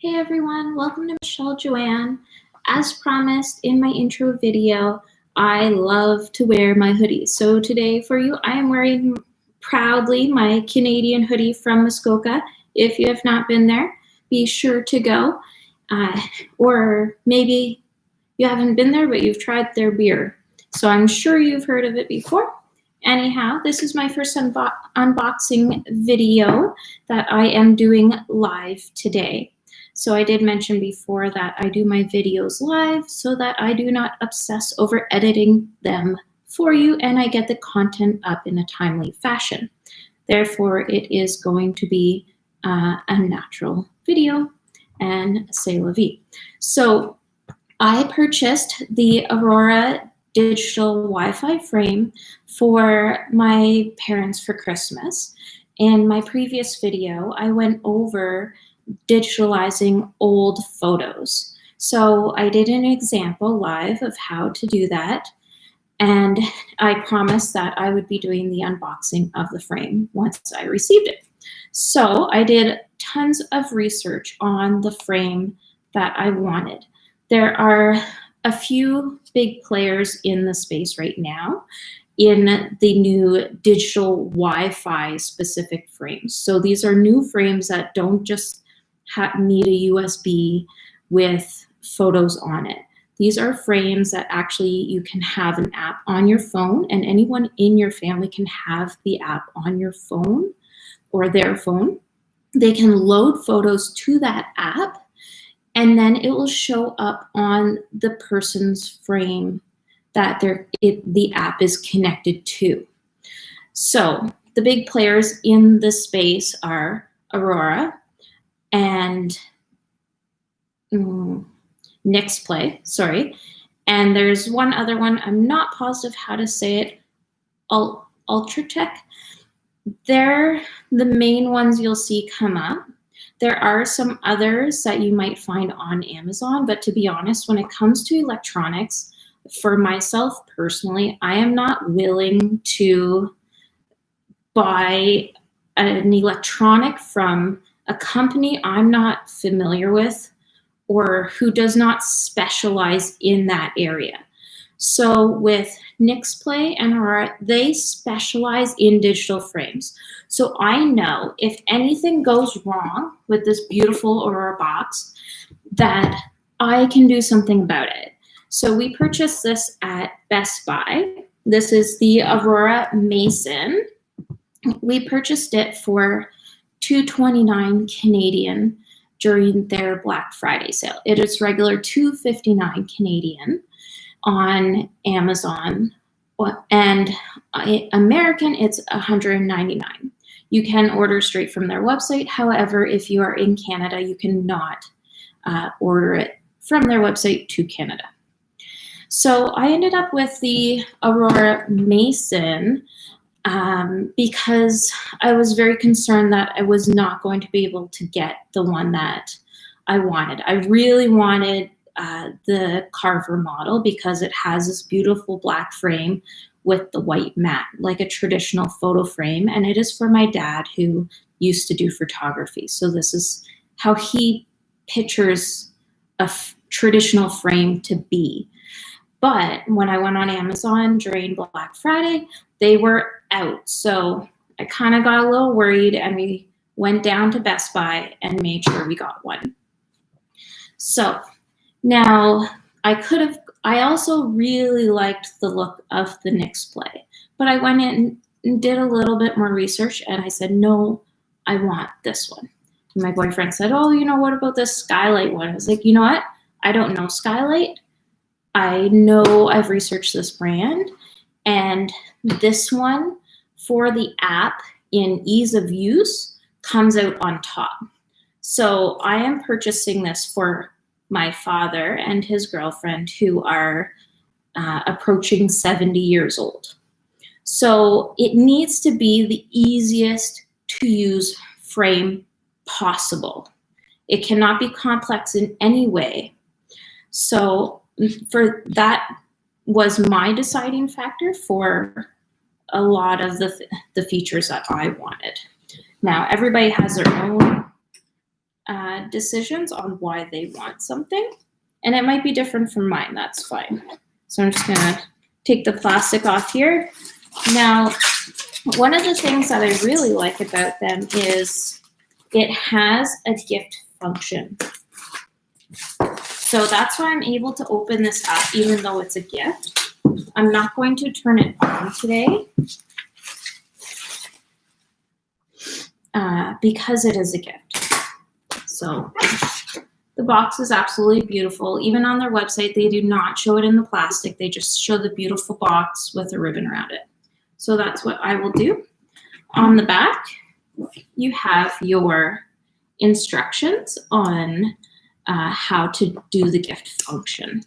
Hey everyone, welcome to Michelle Joanne. As promised in my intro video, I love to wear my hoodies. So today for you, I am wearing proudly my Canadian hoodie from Muskoka. If you have not been there, be sure to go. Or maybe you haven't been there, but you've tried their beer. So I'm sure you've heard of it before. Anyhow, this is my first unboxing video that I am doing live today. So I did mention before that I do my videos live so that I do not obsess over editing them for you and I get the content up in a timely fashion. Therefore, it is going to be a natural video and c'est la vie. So I purchased the Aura digital Wi-Fi frame for my parents for Christmas. In my previous video, I went over digitalizing old photos. So I did an example live of how to do that. And I promised that I would be doing the unboxing of the frame once I received it. So I did tons of research on the frame that I wanted. There are a few big players in the space right now in the new digital Wi-Fi specific frames. So these are new frames that don't just need a USB with photos on it. These are frames that actually you can have an app on your phone, and anyone in your family can have the app on your phone or their phone. They can load photos to that app, and then it will show up on the person's frame that the app is connected to. So the big players in this space are Aura and Nixplay, sorry. And there's one other one, I'm not positive how to say it, Ultratech. They're the main ones you'll see come up. There are some others that you might find on Amazon, but to be honest, when it comes to electronics, for myself personally, I am not willing to buy an electronic from a company I'm not familiar with or who does not specialize in that area. So with Nixplay and Aura, they specialize in digital frames. So I know if anything goes wrong with this beautiful Aura box, that I can do something about it. So we purchased this at Best Buy. This is the Aura Mason. We purchased it for $2.29 Canadian during their Black Friday sale. It is regular $2.59 Canadian on Amazon, and American it's $199. You can order straight from their website. However, if you are in Canada, you cannot order it from their website to Canada. So I ended up with the Aura Mason because I was very concerned that I was not going to be able to get the one that I wanted. I really wanted the Carver model because it has this beautiful black frame with the white mat, like a traditional photo frame, and it is for my dad who used to do photography. So this is how he pictures a traditional frame to be. But when I went on Amazon during Black Friday, they were out. So I kind of got a little worried and we went down to Best Buy and made sure we got one. So now I also really liked the look of the Nixplay, but I went in and did a little bit more research and I said, no, I want this one. And my boyfriend said, oh, what about this Skylight one? I was like, you know what? I don't know Skylight. I know I've researched this brand, and this one for the app in ease of use comes out on top. So I am purchasing this for my father and his girlfriend who are approaching 70 years old. So it needs to be the easiest to use frame possible. It cannot be complex in any way. So for that was my deciding factor for a lot of the features that I wanted. Now, everybody has their own decisions on why they want something. And it might be different from mine, that's fine. So I'm just gonna take the plastic off here. Now, one of the things that I really like about them is it has a gift function. So that's why I'm able to open this up even though it's a gift. I'm not going to turn it on today because it is a gift. So the box is absolutely beautiful. Even on their website, they do not show it in the plastic. They just show the beautiful box with a ribbon around it. So that's what I will do. On the back, you have your instructions on how to do the gift function.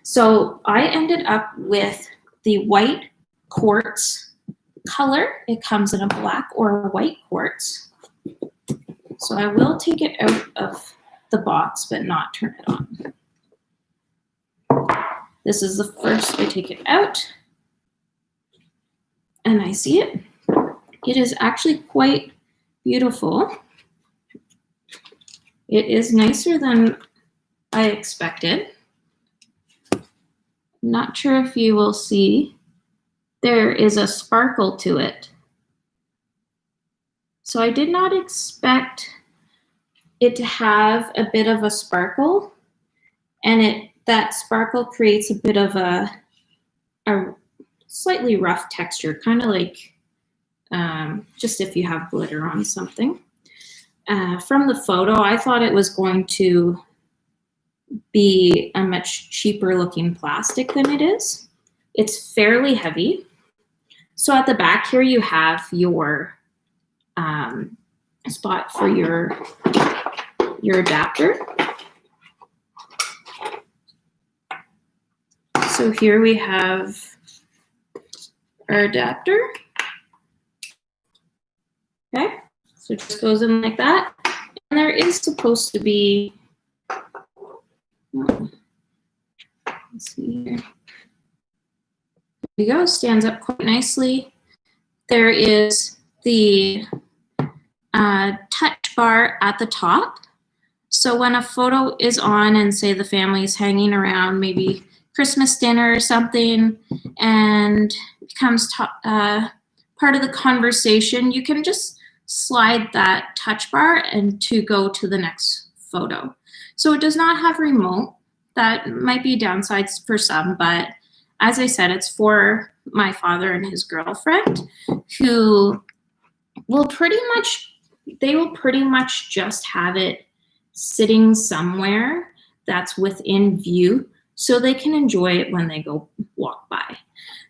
So I ended up with the white quartz color. It comes in a black or a white quartz. So I will take it out of the box, but not turn it on. This is the first I take it out, and I see it. It is actually quite beautiful. It is nicer than I expected. Not sure if you will see, there is a sparkle to it. So I did not expect it to have a bit of a sparkle, and that sparkle creates a bit of a slightly rough texture, kind of like just if you have glitter on something. From the photo, I thought it was going to be a much cheaper looking plastic than it is. It's fairly heavy. So at the back here, you have your spot for your adapter. So here we have our adapter. Okay, so it just goes in like that. And there is supposed to be, let's see here. There you go, stands up quite nicely. There is the touch bar at the top. So when a photo is on and say the family is hanging around, maybe Christmas dinner or something, and becomes part of the conversation, you can just slide that touch bar and to go to the next photo. So it does not have remote. That might be downsides for some, but as I said, it's for my father and his girlfriend, who will pretty much just have it sitting somewhere that's within view so they can enjoy it when they go walk by.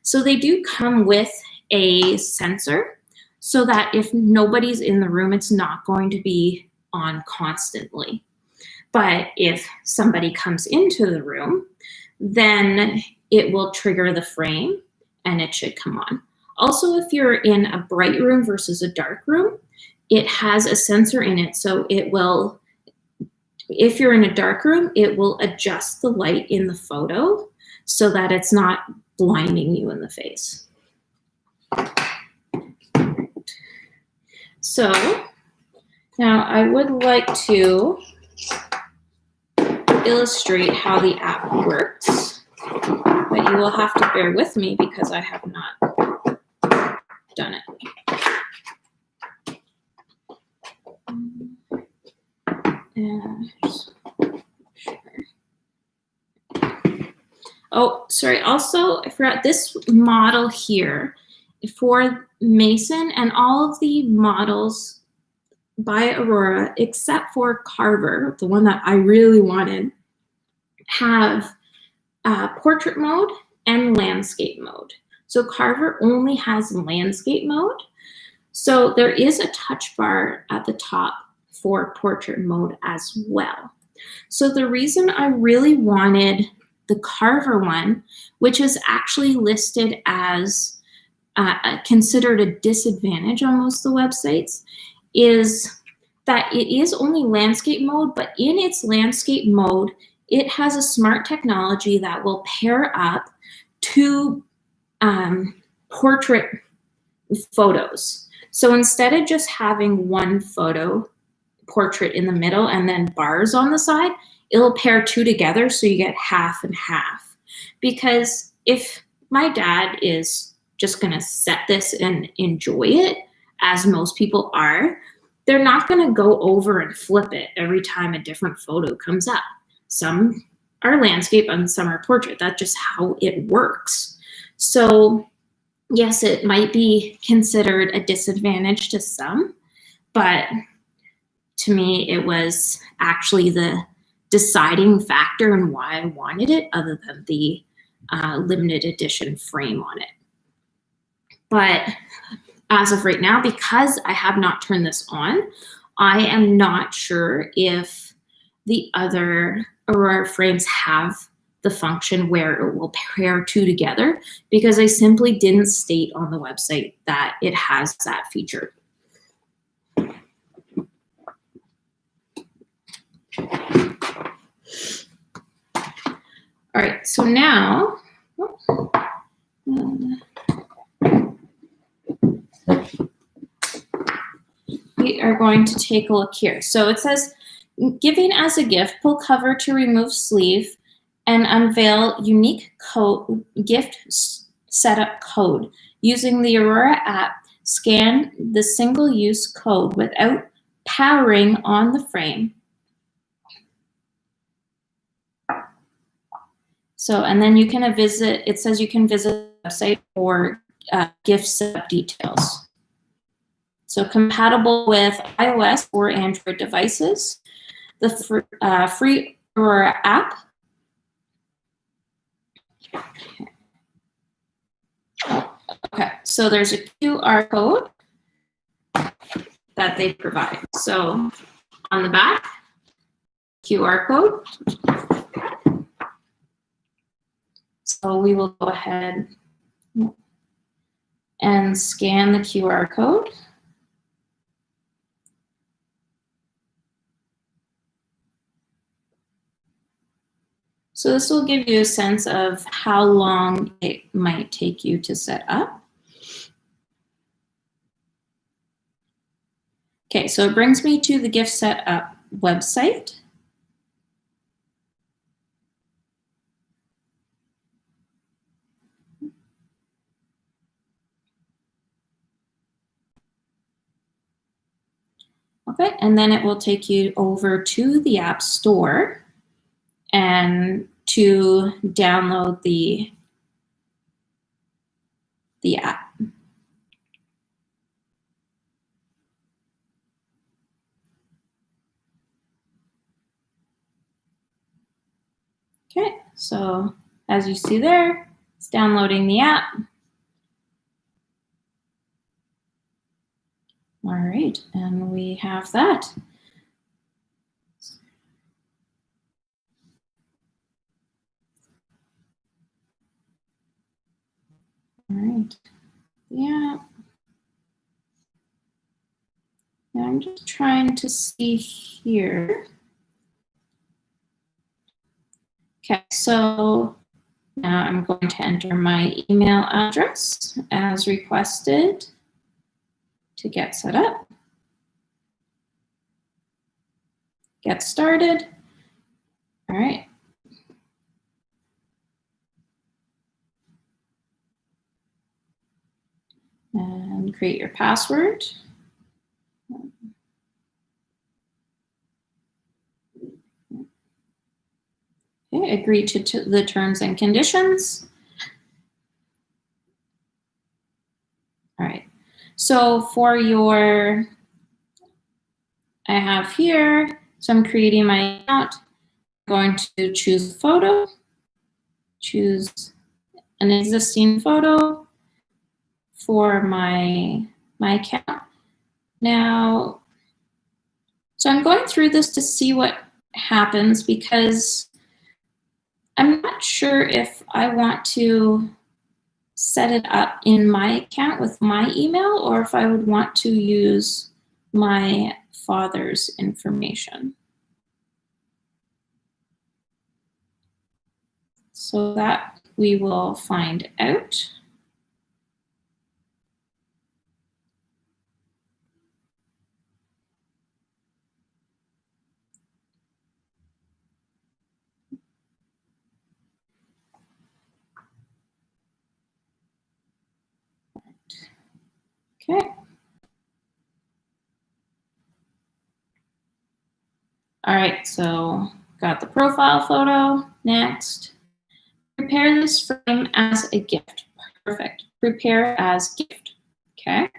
So they do come with a sensor so that if nobody's in the room, it's not going to be on constantly. But if somebody comes into the room, then it will trigger the frame and it should come on. Also, if you're in a bright room versus a dark room, it has a sensor in it. So it will, if you're in a dark room, it will adjust the light in the photo so that it's not blinding you in the face. So now I would like to illustrate how the app works, but you will have to bear with me because I have not done it. Oh, sorry. Also, I forgot this model here for Mason and all of the models by Aurora, except for Carver, the one that I really wanted, have portrait mode and landscape mode. So Carver only has landscape mode. So there is a touch bar at the top for portrait mode as well. So the reason I really wanted the Carver one, which is actually listed as considered a disadvantage on most of the websites, is that it is only landscape mode, but in its landscape mode, it has a smart technology that will pair up to portrait photos. So instead of just having one photo portrait in the middle and then bars on the side, it'll pair two together so you get half and half. Because if my dad is just gonna set this and enjoy it, as most people are, they're not gonna go over and flip it every time a different photo comes up. Some are landscape and some are portrait. That's just how it works. So yes, it might be considered a disadvantage to some, but to me, it was actually the deciding factor in why I wanted it, other than the limited edition frame on it. But as of right now, because I have not turned this on, I am not sure if the other Aura frames have the function where it will pair two together, because I simply didn't state on the website that it has that feature. All right, so now, we are going to take a look here. So it says, giving as a gift, pull cover to remove sleeve and unveil unique code, gift setup code. Using the Aura app, scan the single-use code without powering on the frame. So, and then you can visit, it says you can visit the website for gift setup details. So compatible with iOS or Android devices. The free Aura app. Okay, so there's a QR code that they provide. So on the back, QR code. So we will go ahead and scan the QR code. So this will give you a sense of how long it might take you to set up. Okay, so it brings me to the gift setup website. Okay, and then it will take you over to the App Store and to download the app. Okay, so as you see there, it's downloading the app. All right, and we have that. All right, yeah. Now I'm just trying to see here. Okay, so now I'm going to enter my email address as requested to get set up. Get started. All right. And create your password. Okay, agree to the terms and conditions. All right, so for your, I have here, so I'm creating my account. I'm going to choose a photo, choose an existing photo for my account. Now, so I'm going through this to see what happens because I'm not sure if I want to set it up in my account with my email or if I would want to use my father's information. So that we will find out. Okay. All right, so got the profile photo. Next, prepare this frame as a gift. Perfect. Prepare as gift. Okay.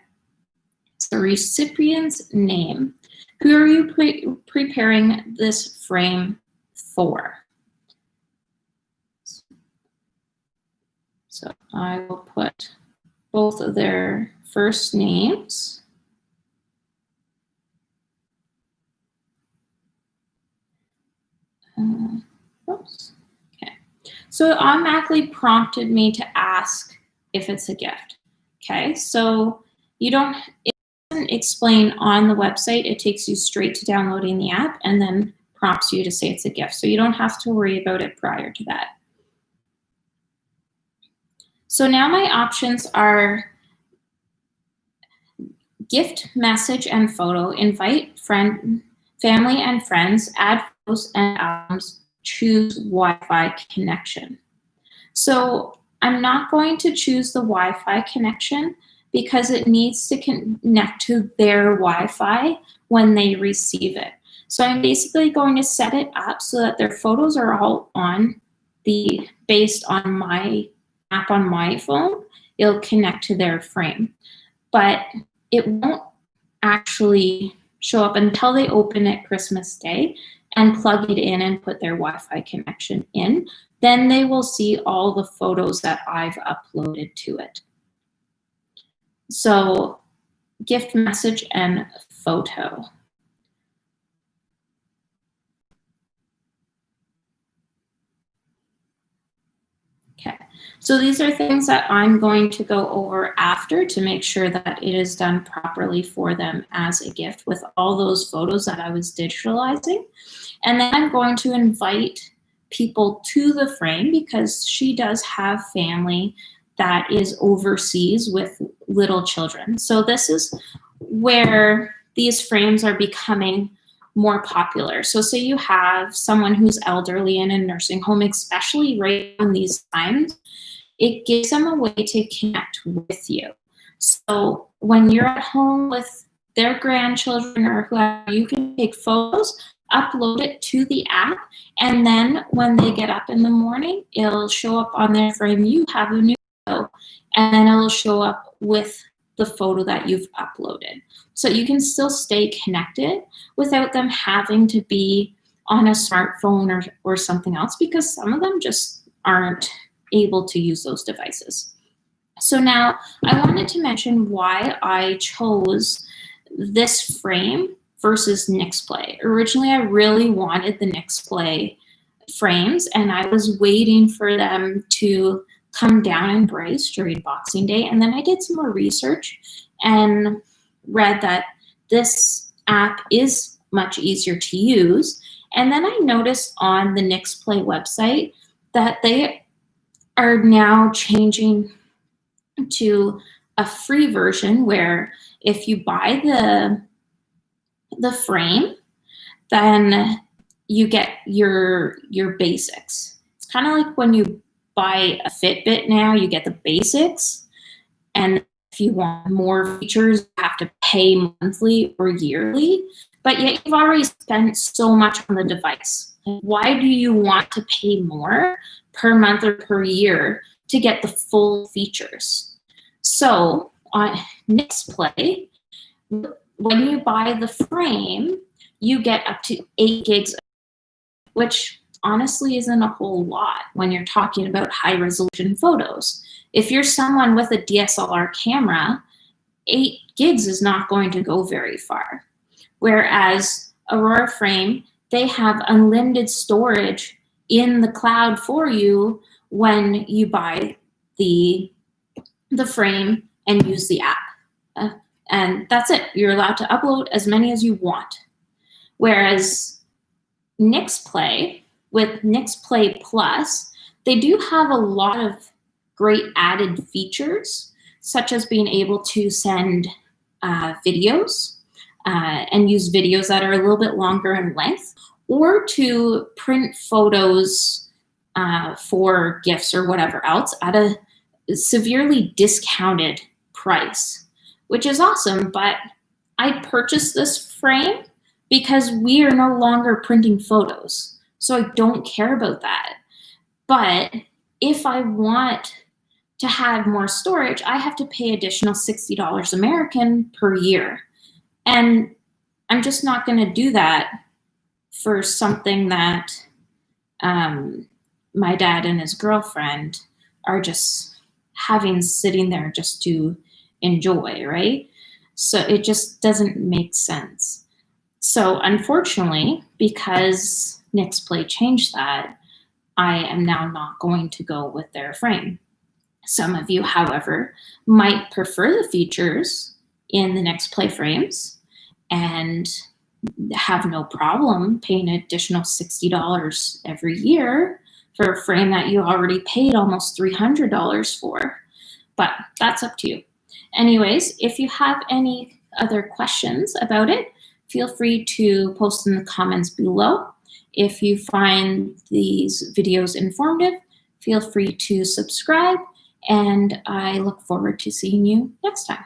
It's the recipient's name. Who are you preparing this frame for? So I will put both of their first names. Oops. Okay. So it automatically prompted me to ask if it's a gift. Okay, so it doesn't explain on the website. It takes you straight to downloading the app and then prompts you to say it's a gift. So you don't have to worry about it prior to that. So now my options are gift, message, and photo, invite family and friends, add photos and albums, choose Wi-Fi connection. So I'm not going to choose the Wi-Fi connection because it needs to connect to their Wi-Fi when they receive it. So I'm basically going to set it up so that their photos are all based on my app on my phone. It'll connect to their frame, but it won't actually show up until they open it Christmas Day and plug it in and put their Wi-Fi connection in. Then they will see all the photos that I've uploaded to it. So gift, message, and photo. Okay, so these are things that I'm going to go over after to make sure that it is done properly for them as a gift with all those photos that I was digitalizing. And then I'm going to invite people to the frame because she does have family that is overseas with little children. So this is where these frames are becoming more popular. So say you have someone who's elderly in a nursing home, especially right in these times, it gives them a way to connect with you. So when you're at home with their grandchildren or whoever, you can take photos, upload it to the app, and then when they get up in the morning, it'll show up on their frame. You have a new photo, and then it'll show up with the photo that you've uploaded. So you can still stay connected without them having to be on a smartphone or something else, because some of them just aren't able to use those devices. So now I wanted to mention why I chose this frame versus Nixplay. Originally, I really wanted the Nixplay frames, and I was waiting for them to come down in price during Boxing Day. And then I did some more research and read that this app is much easier to use. And then I noticed on the Nixplay website that they are now changing to a free version where if you buy the frame, then you get your basics. It's kind of like when you buy a Fitbit now, you get the basics, and if you want more features, you have to pay monthly or yearly, but yet you've already spent so much on the device. Why do you want to pay more per month or per year to get the full features? So on Nixplay, when you buy the frame, you get up to 8 gigs, which honestly isn't a whole lot when you're talking about high resolution photos. If you're someone with a DSLR camera, 8 gigs is not going to go very far. Whereas Aura Frame, they have unlimited storage in the cloud for you when you buy the frame and use the app. And that's it. You're allowed to upload as many as you want. Whereas Nixplay, with Nixplay Plus, they do have a lot of great added features, such as being able to send videos and use videos that are a little bit longer in length, or to print photos for gifts or whatever else at a severely discounted price, which is awesome, but I purchased this frame because we are no longer printing photos. So I don't care about that. But if I want to have more storage, I have to pay additional $60 American per year. And I'm just not going to do that for something that my dad and his girlfriend are just having sitting there just to enjoy, right? So it just doesn't make sense. So unfortunately, because Nixplay changed that, I am now not going to go with their frame. Some of you, however, might prefer the features in the Nixplay frames and have no problem paying an additional $60 every year for a frame that you already paid almost $300 for. But that's up to you. Anyways, if you have any other questions about it, feel free to post in the comments below. If you find these videos informative, feel free to subscribe, and I look forward to seeing you next time.